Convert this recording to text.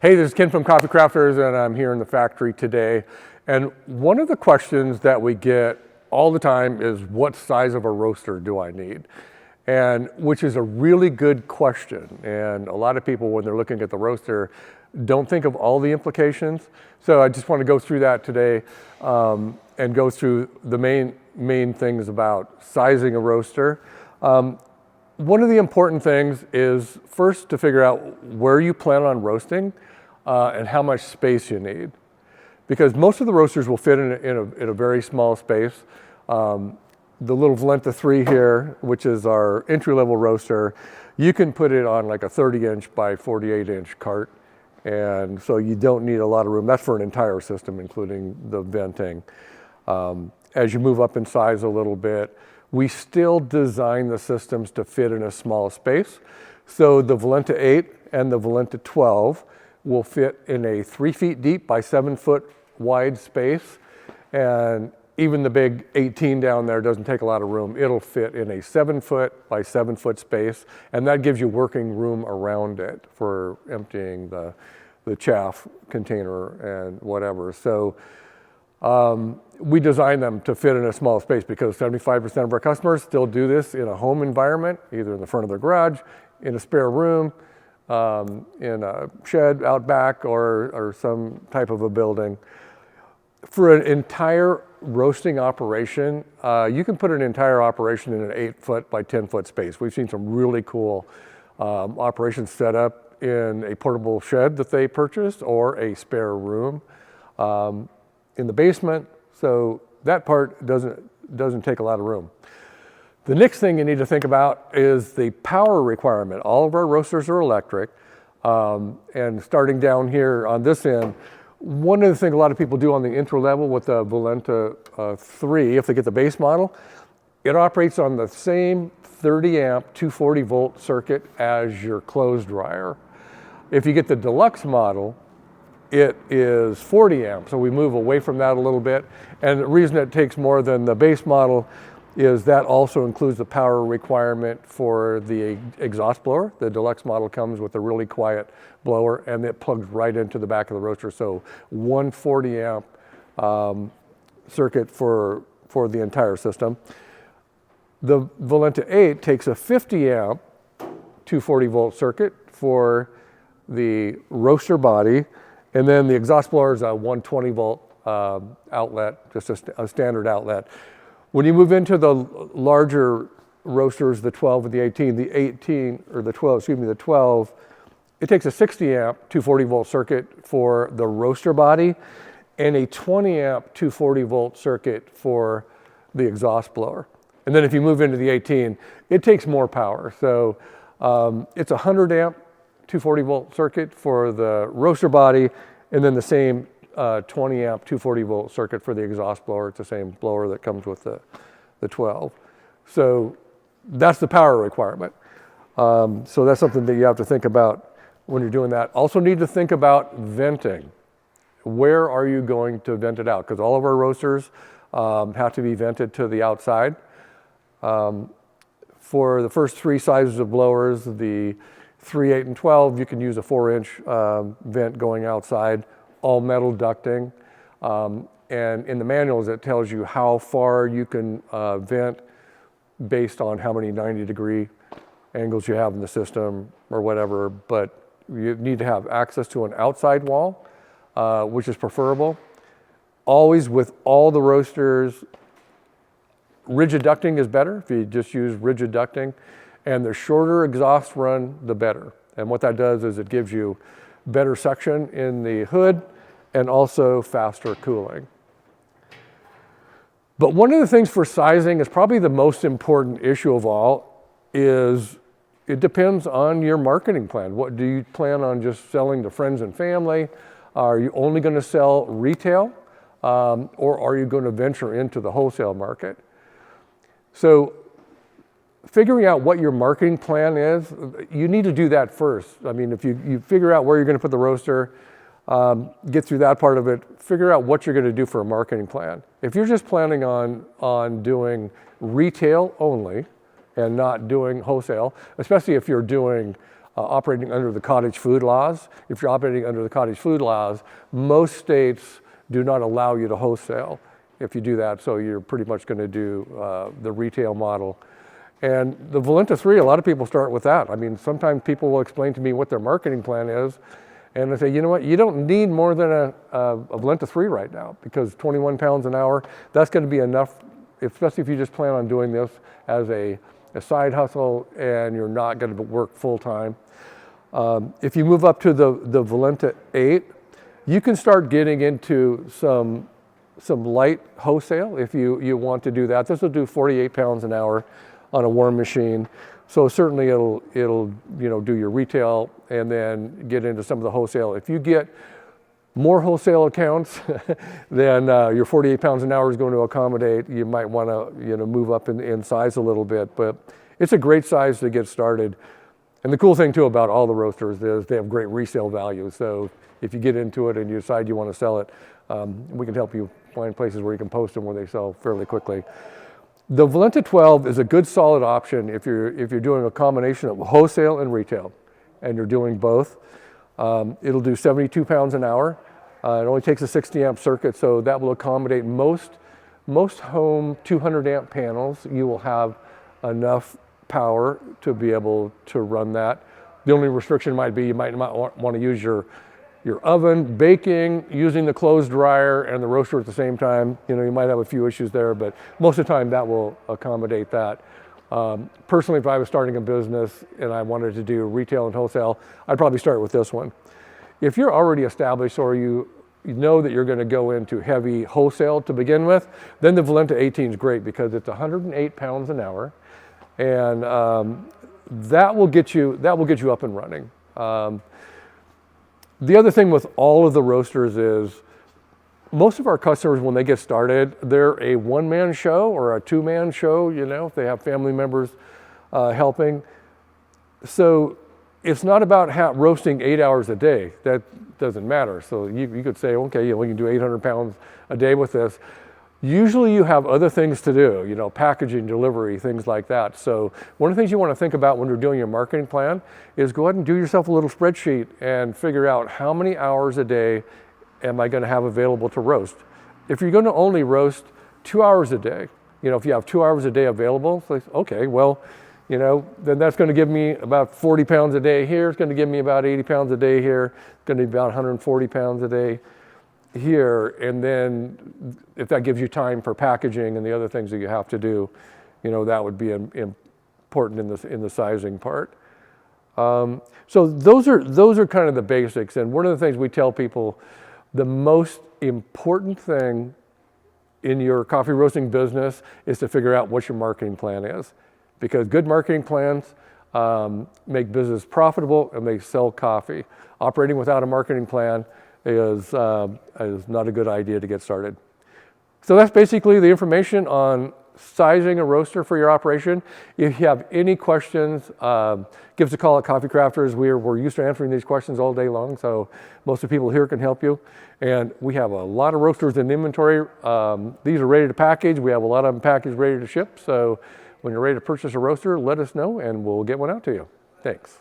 Hey, this is Ken from Coffee Crafters, and I'm here in the factory today. And one of the questions that we get all the time is, what size of a roaster do I need? And which is a really good question. And a lot of people, when they're looking at the roaster, don't think of all the implications. So I just want to go through that today and go through the main things about sizing a roaster. One of the important things is first to figure out where you plan on roasting and how much space you need. Because most of the roasters will fit in a very small space. The little Valenta 3 here, which is our entry-level roaster, you can put it on like a 30-inch by 48-inch cart. And so you don't need a lot of room. That's for an entire system, including the venting. As you move up in size a little bit, we still design the systems to fit in a small space. So the Valenta 8 and the Valenta 12 will fit in a 3 feet deep by 7 foot wide space. And even the big 18 down there doesn't take a lot of room. It'll fit in a 7 foot by 7 foot space, and that gives you working room around it for emptying the chaff container and whatever. So we design them to fit in a small space because 75% of our customers still do this in a home environment, either in the front of their garage, in a spare room, in a shed out back, or some type of a building. For an entire roasting operation, you can put an entire operation in an 8 foot by 10 foot space. We've seen some really cool operations set up in a portable shed that they purchased or a spare room in the basement. So that part doesn't take a lot of room. The next thing you need to think about is the power requirement. All of our roasters are electric, and starting down here on this end, one of the things a lot of people do on the intro level with the Valenta 3, if they get the base model, it operates on the same 30 amp 240 volt circuit as your clothes dryer. If you get the deluxe model, it is 40 amp, so we move away from that a little bit. And the reason it takes more than the base model is that also includes the power requirement for the exhaust blower. The deluxe model comes with a really quiet blower, and it plugs right into the back of the roaster. So 140 amp circuit for the entire system. The Valenta 8 takes a 50 amp 240 volt circuit for the roaster body, and then the exhaust blower is a 120 volt outlet, just a standard outlet. When you move into the larger roasters, the 12 and the 18, the 12, it takes a 60 amp 240 volt circuit for the roaster body and a 20 amp 240 volt circuit for the exhaust blower. And then if you move into the 18, it takes more power. So it's a 100 amp 240 volt circuit for the roaster body, and then the same 20 amp 240 volt circuit for the exhaust blower. It's the same blower that comes with the 12. So that's the power requirement. So that's something that you have to think about when you're doing that. Also need to think about venting. Where are you going to vent it out? Because all of our roasters have to be vented to the outside. For the first 3 sizes of blowers, the 3, 8, and 12, you can use a 4-inch vent going outside, all metal ducting. And in the manuals, it tells you how far you can vent based on how many 90-degree angles you have in the system or whatever. But you need to have access to an outside wall, which is preferable. Always with all the roasters, rigid ducting is better if you just use rigid ducting. And the shorter exhaust run, the better. And what that does is it gives you better suction in the hood and also faster cooling. But one of the things for sizing is probably the most important issue of all is it depends on your marketing plan. What do you plan on just selling to friends and family? Are you only going to sell retail, or are you going to venture into the wholesale market? So figuring out what your marketing plan is, you need to do that first. I mean, if you figure out where you're going to put the roaster, get through that part of it, figure out what you're going to do for a marketing plan. If you're just planning on doing retail only and not doing wholesale, especially if you're doing operating under the cottage food laws. If you're operating under the cottage food laws, most states do not allow you to wholesale if you do that, so you're pretty much going to do the retail model. And the Valenta 3, a lot of people start with that. I mean, sometimes people will explain to me what their marketing plan is, and I say, you know what, you don't need more than a Valenta 3 right now, because 21 pounds an hour, that's going to be enough, especially if you just plan on doing this as a side hustle and you're not going to work full time. If you move up to the Valenta 8, you can start getting into some light wholesale if you want to do that. This will do 48 pounds an hour on a warm machine. So certainly it'll do your retail and then get into some of the wholesale. If you get more wholesale accounts than your 48 pounds an hour is going to accommodate, you might want to move up in size a little bit. But it's a great size to get started. And the cool thing too about all the roasters is they have great resale value. So if you get into it and you decide you want to sell it, we can help you find places where you can post them where they sell fairly quickly. The Valenta 12 is a good solid option if you're doing a combination of wholesale and retail, and you're doing both. It'll do 72 pounds an hour. It only takes a 60 amp circuit, so that will accommodate most home 200 amp panels. You will have enough power to be able to run that. The only restriction might be you might not want to use your oven, baking, using the clothes dryer and the roaster at the same time. You might have a few issues there, but most of the time that will accommodate that. Personally, if I was starting a business and I wanted to do retail and wholesale, I'd probably start with this one. If you're already established or you know that you're going to go into heavy wholesale to begin with, then the Valenta 18 is great because it's 108 pounds an hour, and that will get you up and running. The other thing with all of the roasters is most of our customers, when they get started, they're a one-man show or a two-man show, if they have family members helping. So it's not about roasting 8 hours a day. That doesn't matter. So you could say, okay, we can do 800 pounds a day with this. Usually you have other things to do, packaging, delivery, things like that. So one of the things you want to think about when you're doing your marketing plan is go ahead and do yourself a little spreadsheet and figure out how many hours a day am I going to have available to roast. If you're going to only roast 2 hours a day, if you have 2 hours a day available, it's like, okay, well, then that's going to give me about 40 pounds a day here. It's going to give me about 80 pounds a day here. It's going to be about 140 pounds a day here. And then if that gives you time for packaging and the other things that you have to do, that would be important in the sizing part. So those are kind of the basics. And one of the things we tell people, the most important thing in your coffee roasting business is to figure out what your marketing plan is, because good marketing plans make business profitable and they sell coffee. Operating without a marketing plan is not a good idea to get started. So that's basically the information on sizing a roaster for your operation. If you have any questions, give us a call at Coffee Crafters. We're used to answering these questions all day long, so most of the people here can help you. And we have a lot of roasters in inventory. These are ready to package. We have a lot of them packaged, ready to ship. So when you're ready to purchase a roaster, let us know and we'll get one out to you. Thanks.